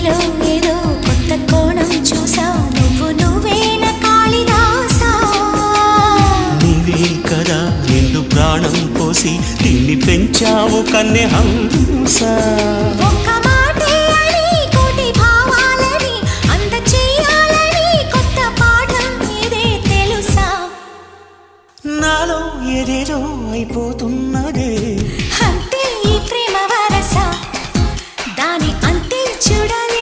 నీలో ఏదో కొత్త కోణం చూసా నువ్వేన కాళిదాసా నీవే కదా నిండు ప్రాణం పోసి తిండి పెంచావు కన్నె హంస